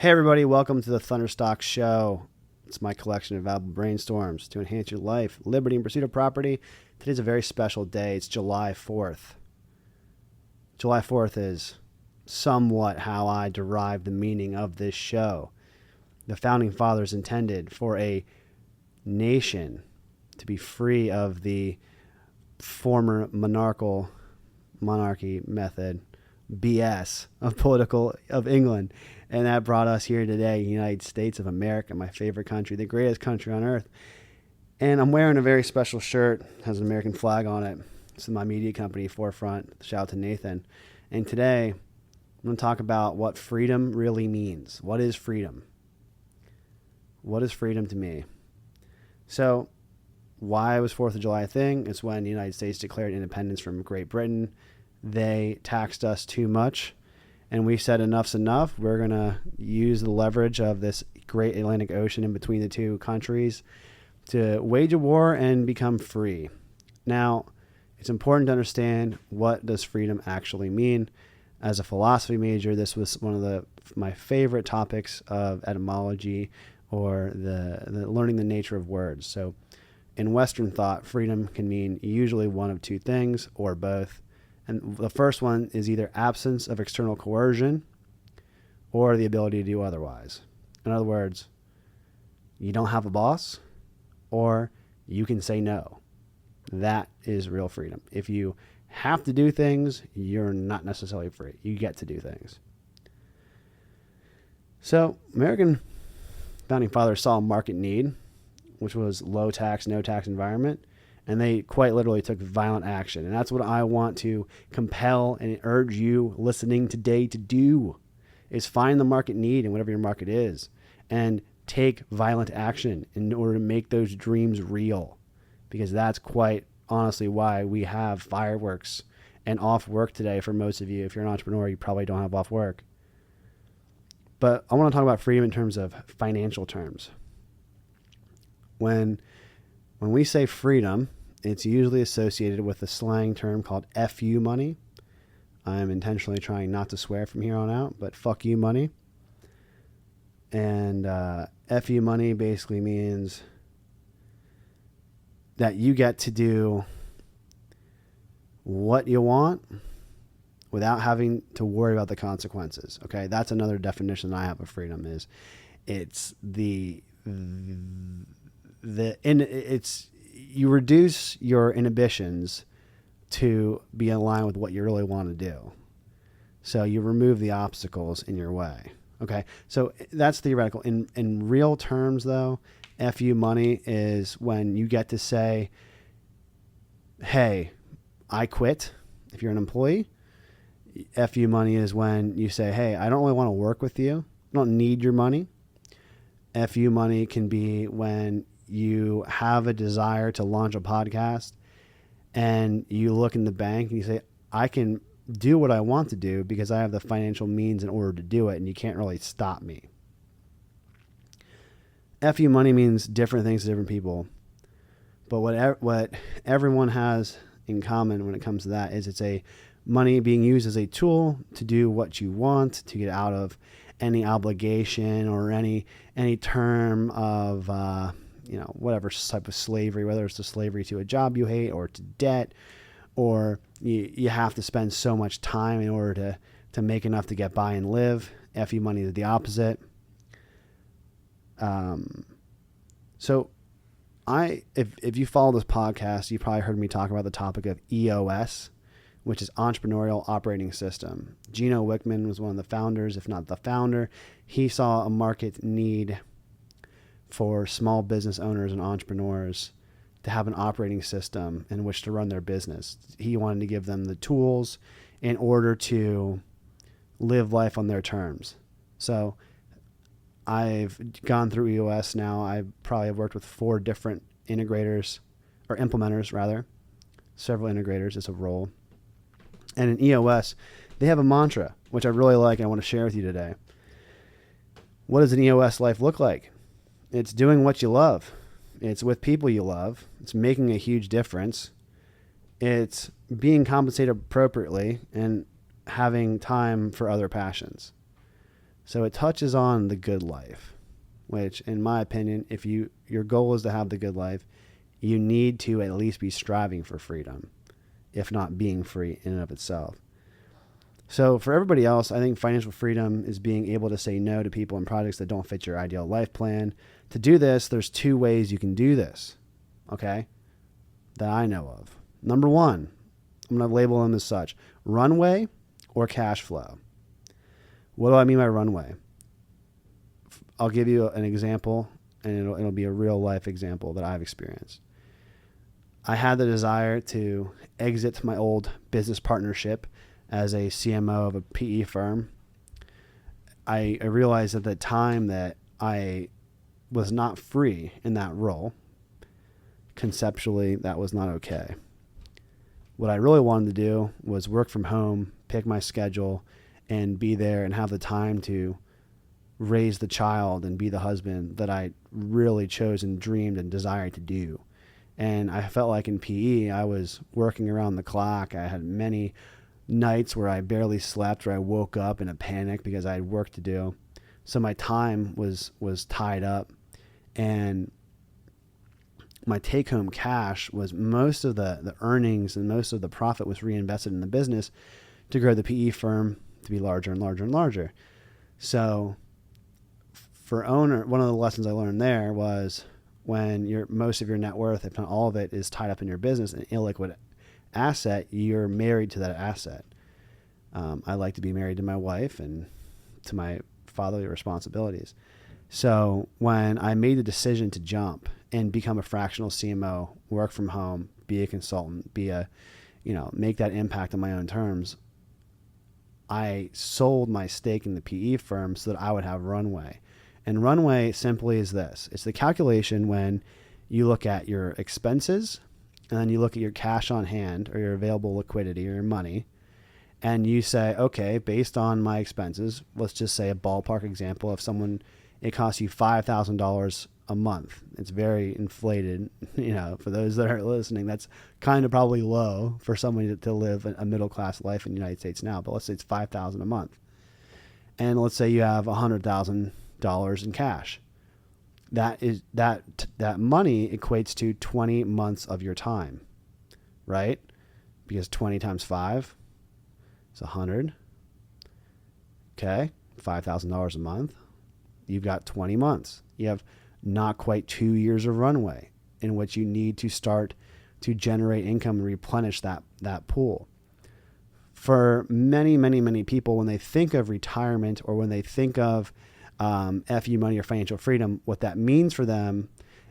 Hey everybody, welcome to the Thunderstock Show. It's my collection of valuable brainstorms to enhance your life, liberty, and pursuit of property. Today's a very special day. It's July 4th. July 4th is somewhat how I derived the meaning of this show. The Founding Fathers intended for a nation to be free of the former monarchy method BS of England, and that brought us here today, United States of America, my favorite country, the greatest country on earth. And I'm wearing a very special shirt, has an American flag on it. It's my media company, Forefront. Shout out to Nathan. And today I'm going to talk about what freedom really means. What is freedom? What is freedom to me? So why was 4th of July a thing? It's when the United States declared independence from Great Britain. They taxed us too much, and we said enough's enough. We're going to use the leverage of this great Atlantic Ocean in between the two countries to wage a war and become free. Now, it's important to understand, what does freedom actually mean? As a philosophy major, this was one of my favorite topics of etymology, or the learning the nature of words. So in Western thought, freedom can mean usually one of two things or both. And the first one is either absence of external coercion or the ability to do otherwise. In other words, you don't have a boss, or you can say no. That is real freedom. If you have to do things, you're not necessarily free. You get to do things. So American Founding Fathers saw a market need, which was low tax, no tax environment. And they quite literally took violent action. And that's what I want to compel and urge you listening today to do, is find the market need in whatever your market is and take violent action in order to make those dreams real. Because that's quite honestly why we have fireworks and off work today for most of you. If you're an entrepreneur, you probably don't have off work. But I want to talk about freedom in terms of financial terms. When we say freedom, it's usually associated with a slang term called FU money. I'm intentionally trying not to swear from here on out, but fuck you money. And FU money basically means that you get to do what you want without having to worry about the consequences. Okay, that's another definition I have of freedom. Is it's you reduce your inhibitions to be in line with what you really want to do. So you remove the obstacles in your way. Okay, so that's theoretical. In real terms, though, FU money is when you get to say, hey, I quit. If you're an employee, FU money is when you say, hey, I don't really want to work with you. I don't need your money. FU money can be when you have a desire to launch a podcast and you look in the bank and you say, I can do what I want to do because I have the financial means in order to do it, and you can't really stop me. FU money means different things to different people. But what everyone has in common when it comes to that is it's a money being used as a tool to do what you want, to get out of any obligation or any term of whatever type of slavery, whether it's the slavery to a job you hate or to debt, or you have to spend so much time in order to make enough to get by and live. FU money is the opposite. So if you follow this podcast, you probably heard me talk about the topic of EOS, which is Entrepreneurial Operating System. Gino Wickman was one of the founders, if not the founder. He saw a market need for small business owners and entrepreneurs to have an operating system in which to run their business. He wanted to give them the tools in order to live life on their terms. So I've gone through EOS now. I probably have worked with 4 different integrators, or implementers rather. Several integrators is a role. And in EOS, they have a mantra, which I really like and I want to share with you today. What does an EOS life look like? It's doing what you love. It's with people you love. It's making a huge difference. It's being compensated appropriately and having time for other passions. So it touches on the good life, which in my opinion, if your goal is to have the good life, you need to at least be striving for freedom, if not being free in and of itself. So for everybody else, I think financial freedom is being able to say no to people and projects that don't fit your ideal life plan. To do this, there's 2 ways you can do this, okay, that I know of. Number 1, I'm going to label them as such: runway or cash flow. What do I mean by runway? I'll give you an example, and it'll be a real life example that I've experienced. I had the desire to exit my old business partnership as a CMO of a PE firm. I realized at the time that I was not free in that role. Conceptually, that was not okay. What I really wanted to do was work from home, pick my schedule, and be there and have the time to raise the child and be the husband that I really chose and dreamed and desired to do. And I felt like in PE, I was working around the clock. I had many nights where I barely slept, where I woke up in a panic because I had work to do. So my time was tied up, and my take-home cash was most of the earnings and most of the profit was reinvested in the business to grow the PE firm to be larger and larger and larger. So for owner, one of the lessons I learned there was when most of your net worth, if not all of it, is tied up in your business, an illiquid asset, you're married to that asset. I like to be married to my wife and to my fatherly responsibilities. So when I made the decision to jump and become a fractional CMO, work from home, be a consultant, make that impact on my own terms, I sold my stake in the PE firm so that I would have runway. And runway simply is this. It's the calculation when you look at your expenses and then you look at your cash on hand or your available liquidity or your money, and you say, okay, based on my expenses, let's just say a ballpark example of someone, it costs you $5,000 a month. It's very inflated. For those that are listening, that's kind of probably low for somebody to live a middle-class life in the United States now, but let's say it's $5,000 a month. And let's say you have $100,000 in cash. That money equates to 20 months of your time, right? Because 20 times 5 is 100. Okay, $5,000 a month. You've got 20 months. You have not quite 2 years of runway in which you need to start to generate income and replenish that pool. For many, many, many people, when they think of retirement or when they think of FU money or financial freedom, what that means for them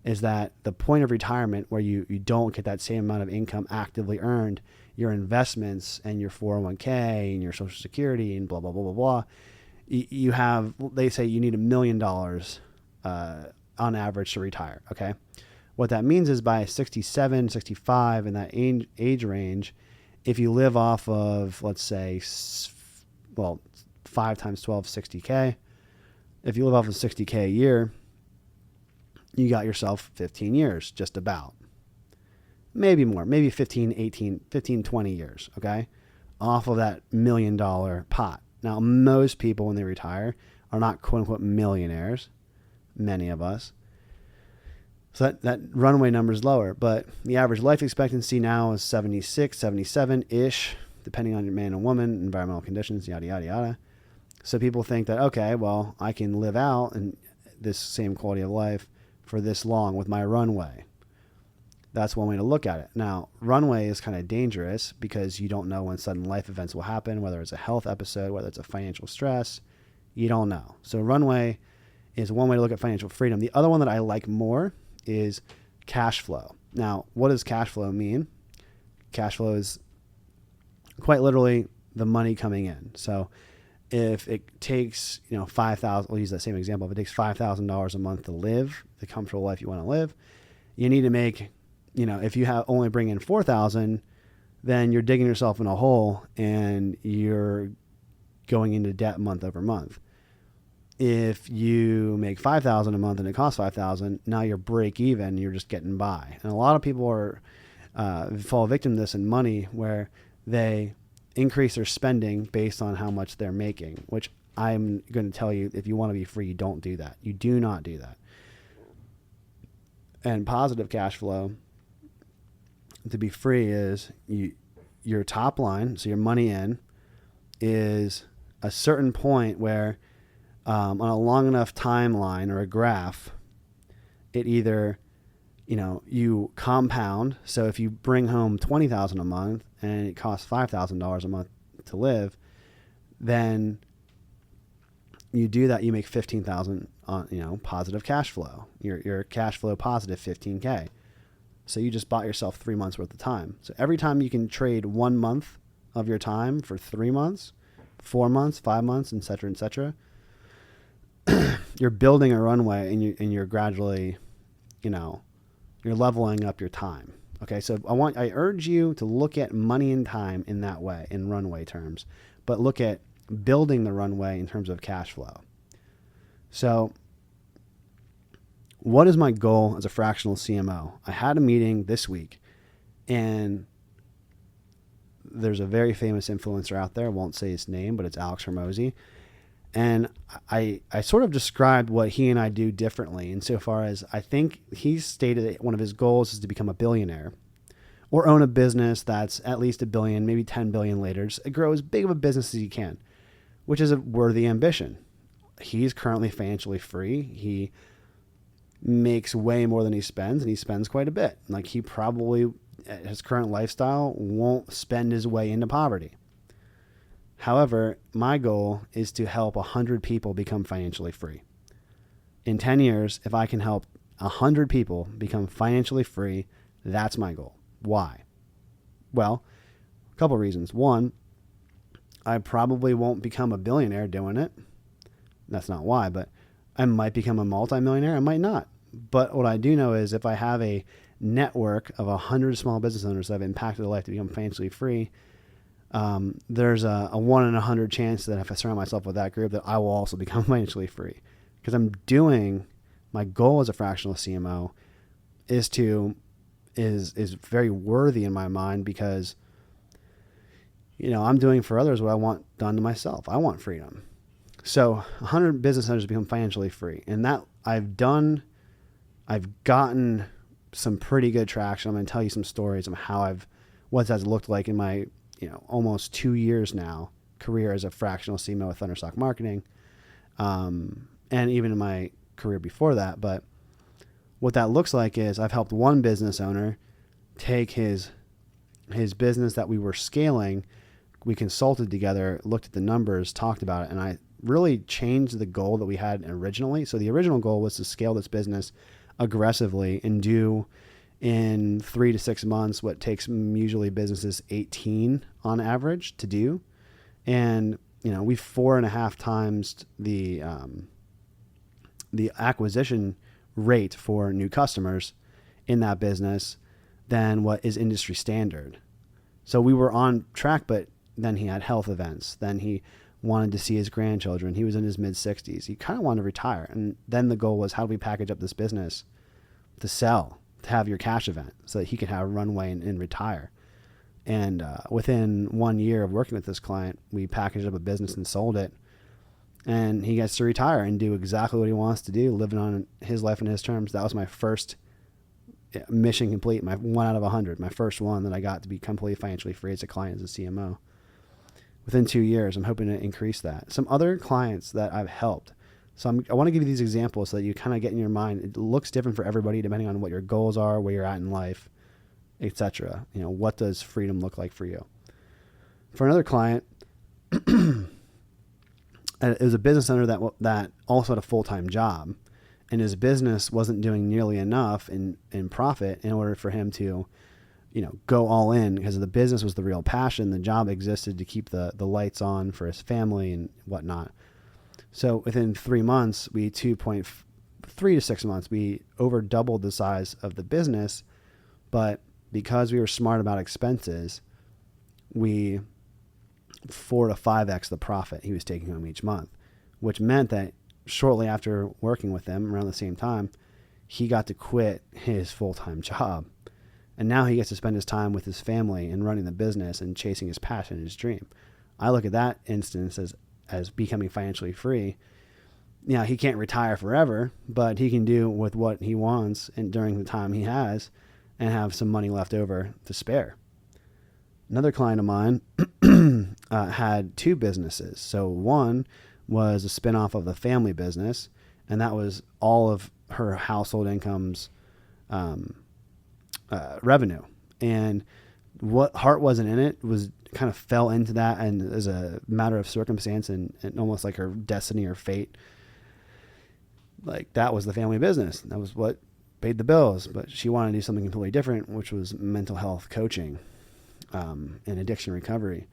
is that the point of retirement where you don't get that same amount of income actively earned, your investments and your 401k and your Social Security and blah, blah, blah, blah, blah, they say you need $1 million on average to retire. Okay. What that means is by 67, 65 in that age range, if you live off of, let's say, 5 times 12, 60K, if you live off of 60K a year, you got yourself 15 years, just about. Maybe more, maybe 15, 20 years, okay? Off of that $1 million pot. Now, most people when they retire are not quote unquote millionaires, many of us. So that runway number is lower, but the average life expectancy now is 76, 77-ish, depending on your man and woman, environmental conditions, yada, yada, yada. So people think that, okay, well, I can live out in this same quality of life for this long with my runway. That's one way to look at it. Now, runway is kind of dangerous because you don't know when sudden life events will happen, whether it's a health episode, whether it's a financial stress. You don't know. So runway is one way to look at financial freedom. The other one that I like more is cash flow. Now, what does cash flow mean? Cash flow is quite literally the money coming in. So if it takes, $5,000, we'll use that same example. If it takes $5,000 a month to live the comfortable life you want to live, you need to make, if you only bring in 4,000, then you're digging yourself in a hole and you're going into debt month over month. If you make $5,000 a month and it costs $5,000, now you're break even. You're just getting by. And a lot of people fall victim to this in money, where they increase their spending based on how much they're making, which I'm going to tell you, if you want to be free, you don't do that. You do not do that. And positive cash flow, to be free, is your top line, so your money in, is a certain point where on a long enough timeline or a graph, it either, you compound. So if you bring home $20,000 a month and it costs $5,000 a month to live, then you do that, you make $15,000 on, positive cash flow. Your cash flow positive $15K. So you just bought yourself 3 months worth of time. So every time you can trade 1 month of your time for 3 months, 4 months, 5 months, et cetera, you're building a runway, and you're gradually, you're leveling up your time. Okay. So I urge you to look at money and time in that way, in runway terms, but look at building the runway in terms of cash flow. So what is my goal as a fractional CMO? I had a meeting this week, and there's a very famous influencer out there. I won't say his name, but it's Alex Hormozy. And I sort of described what he and I do differently, insofar as I think he's stated that one of his goals is to become a billionaire or own a business that's at least $1 billion, maybe 10 billion later. Just grow as big of a business as you can, which is a worthy ambition. He's currently financially free. He makes way more than he spends, and he spends quite a bit. Like, he probably, at his current lifestyle, won't spend his way into poverty. However, my goal is to help 100 people become financially free. In 10 years, if I can help 100 people become financially free, that's my goal. Why? Well, a couple reasons. One, I probably won't become a billionaire doing it. That's not why, but I might become a multimillionaire. I might not. But what I do know is, if I have a network of 100 small business owners that have impacted their life to become financially free, there's a 1 in 100 chance that if I surround myself with that group, that I will also become financially free. Because my goal as a fractional CMO is very worthy in my mind, because, I'm doing for others what I want done to myself. I want freedom. So 100 business owners become financially free. And that I've gotten some pretty good traction. I'm going to tell you some stories of what that's looked like in my, almost 2 years now career as a fractional CMO with Thunderstock Marketing. And even in my career before that. But what that looks like is, I've helped one business owner take his business that we were scaling. We consulted together, looked at the numbers, talked about it, and I really changed the goal that we had originally. So the original goal was to scale this business aggressively and do in 3 to 6 months what takes usually businesses 18 on average to do. And, we 4.5 times the acquisition rate for new customers in that business than what is industry standard. So we were on track, but then he had health events. Then he wanted to see his grandchildren. He was in his mid-60s. He kind of wanted to retire. And then the goal was, how do we package up this business to sell, to have your cash event, so that he could have a runway and retire. And within 1 year of working with this client, we packaged up a business and sold it. And he gets to retire and do exactly what he wants to do, living on his life on his terms. That was my first mission complete, my 1 out of 100, my first one that I got to be completely financially free as a client, as a CMO. Within 2 years, I'm hoping to increase that. Some other clients that I've helped. So I want to give you these examples so that you kind of get in your mind. It looks different for everybody depending on what your goals are, where you're at in life, etc. What does freedom look like for you? For another client, it was a business owner that also had a full-time job, and his business wasn't doing nearly enough in profit in order for him to, go all in, because the business was the real passion. The job existed to keep the lights on for his family and whatnot. So within 3 months, 3 to 6 months, we over doubled the size of the business. But because we were smart about expenses, we 4 to 5x the profit he was taking home each month, which meant that shortly after working with him, around the same time, he got to quit his full-time job. And now he gets to spend his time with his family and running the business and chasing his passion and his dream. I look at that instance as as becoming financially free. You know, he can't retire forever, but he can do with what he wants and during the time he has and have some money left over to spare. Another client of mine had two businesses. So one was a spinoff of the family business, and that was all of her household income's revenue. And what Hart wasn't in it was kind of fell into that, and as a matter of circumstance and almost like her destiny or fate, like that was the family business. That was what paid the bills. But she wanted to do something completely different, which was mental health coaching and addiction recovery.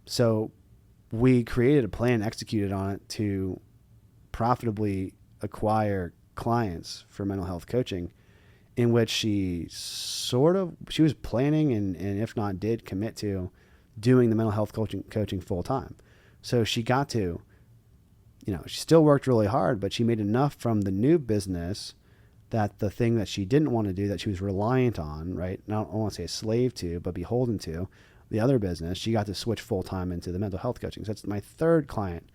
So we created a plan, executed on it to profitably acquire clients for mental health coaching, in which she was planning and if not did commit to doing the mental health coaching full time. So she got to, she still worked really hard, but she made enough from the new business that the thing that she didn't want to do, that she was reliant on, right? Not, I don't want to say a slave to, but beholden to the other business, she got to switch full time into the mental health coaching. So that's my third client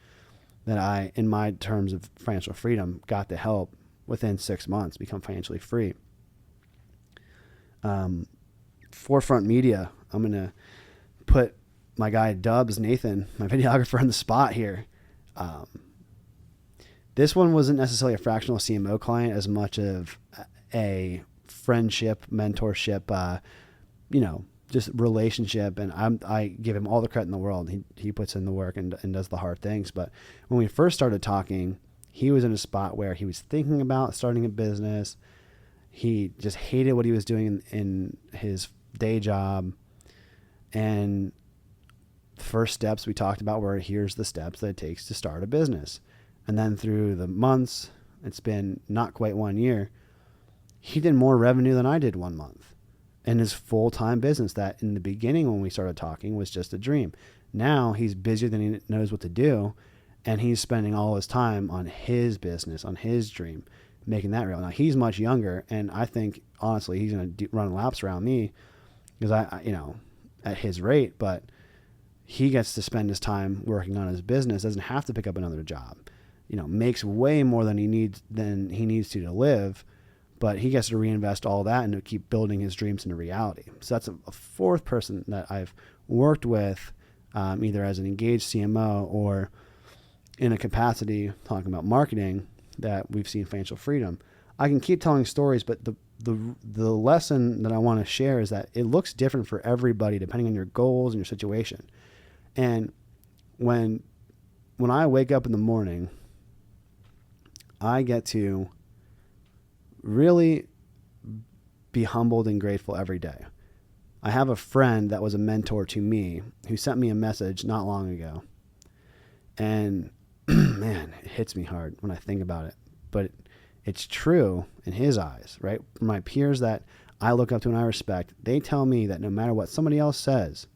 that I, in my terms of financial freedom, got to help within 6 months become financially free. Forefront Media, I'm going to put my guy Dubs, Nathan, my videographer, on the spot here. This one wasn't necessarily a fractional CMO client as much of a friendship, mentorship, just relationship. And I give him all the credit in the world. He puts in the work and does the hard things. But when we first started talking, he was in a spot where he was thinking about starting a business. He just hated what he was doing in his day job. And the first steps we talked about were, here's the steps that it takes to start a business. And then through the months, it's been not quite 1 year, he did more revenue than I did 1 month in his full-time business that in the beginning when we started talking was just a dream. Now he's busier than he knows what to do, and he's spending all his time on his business, on his dream, making that real. Now he's much younger, and I think honestly he's going to run laps around me because I at his rate, but he gets to spend his time working on his business, doesn't have to pick up another job. Makes way more than he needs to live, but he gets to reinvest all that and to keep building his dreams into reality. So that's a fourth person that I've worked with, either as an engaged CMO or in a capacity talking about marketing, that we've seen financial freedom. I can keep telling stories, but the lesson that I want to share is that it looks different for everybody depending on your goals and your situation. And when I wake up in the morning, I get to really be humbled and grateful every day. I have a friend that was a mentor to me who sent me a message not long ago. And man, it hits me hard when I think about it. But it's true in his eyes, right? My peers that I look up to and I respect, they tell me that no matter what somebody else says,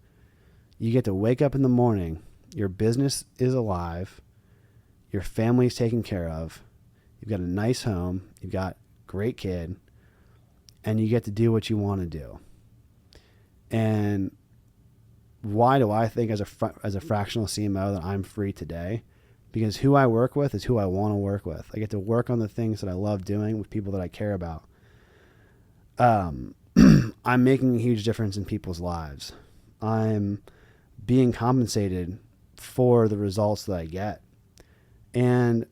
you get to wake up in the morning, your business is alive, your family's taken care of, you've got a nice home, you've got a great kid, and you get to do what you want to do. And why do I think as a fractional CMO that I'm free today? Because who I work with is who I want to work with. I get to work on the things that I love doing with people that I care about. I'm making a huge difference in people's lives. I'm being compensated for the results that I get. And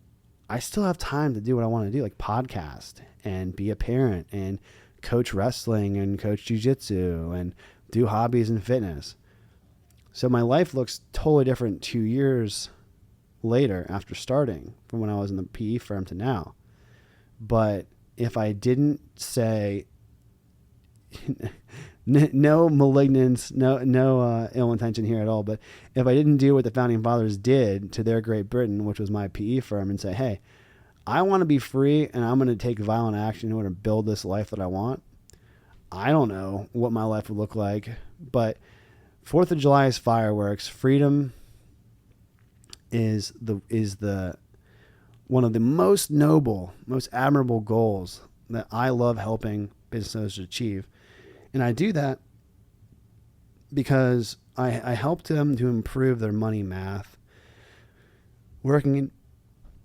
I still have time to do what I want to do, like podcast and be a parent and coach wrestling and coach jiu-jitsu and do hobbies and fitness. So my life looks totally different 2 years later after starting from when I was in the PE firm to now. But if I didn't say no malignance, no ill intention here at all, but if I didn't do what the founding fathers did to their Great Britain, which was my PE firm, and say, hey, I want to be free and I'm going to take violent action in order to build this life that I want, I don't know what my life would look like. But 4th of July is fireworks. Freedom is the one of the most noble, most admirable goals that I love helping business owners achieve. And I do that because I help them to improve their money math, Working in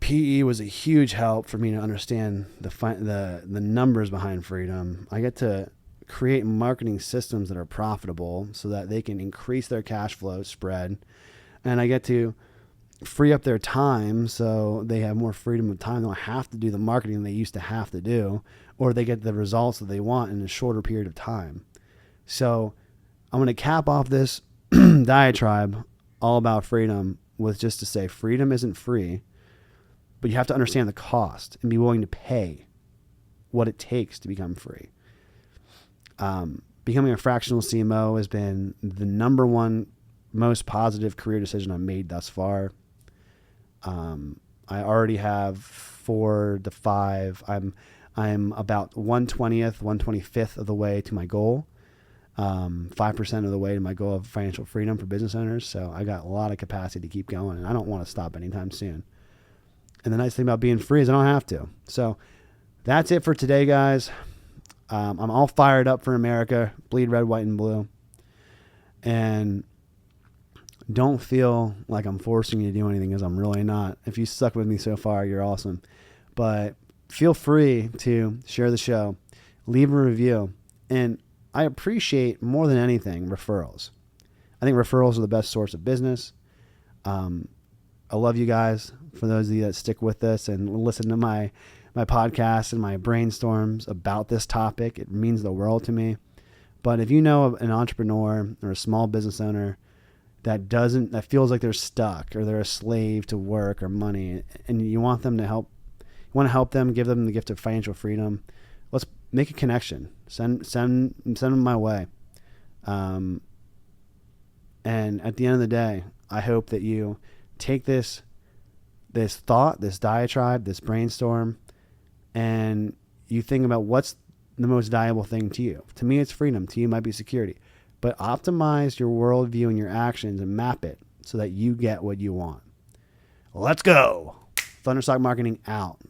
PE was a huge help for me to understand the numbers behind freedom. I get to create marketing systems that are profitable so that they can increase their cash flow spread, and I get to free up their time so they have more freedom of time. They don't have to do the marketing they used to have to do, or they get the results that they want in a shorter period of time. So I'm going to cap off this diatribe all about freedom with just to say freedom isn't free, but you have to understand the cost and be willing to pay what it takes to become free. Becoming a fractional CMO has been the number one most positive career decision I've made thus far. I already have 4 to 5. I'm about 1/20th, 1/25th of the way to my goal. 5% of the way to my goal of financial freedom for business owners. So I got a lot of capacity to keep going, and I don't want to stop anytime soon. And the nice thing about being free is I don't have to. So that's it for today, guys. I'm all fired up for America. Bleed red, white, and blue. And don't feel like I'm forcing you to do anything, because I'm really not. If you stuck with me so far, you're awesome. But feel free to share the show, leave a review, and I appreciate more than anything referrals. I think referrals are the best source of business. I love you guys. For those of you that stick with us and listen to my podcasts and my brainstorms about this topic, it means the world to me. But if you know an entrepreneur or a small business owner that feels like they're stuck or they're a slave to work or money, and you want them to help, you want to help them, give them the gift of financial freedom, let's make a connection. Send them my way. And at the end of the day, I hope that you take this thought, this diatribe, this brainstorm, and you think about what's the most valuable thing to you. To me, it's freedom. To you, it might be security. But optimize your worldview and your actions and map it so that you get what you want. Let's go. Thunderstock Marketing out.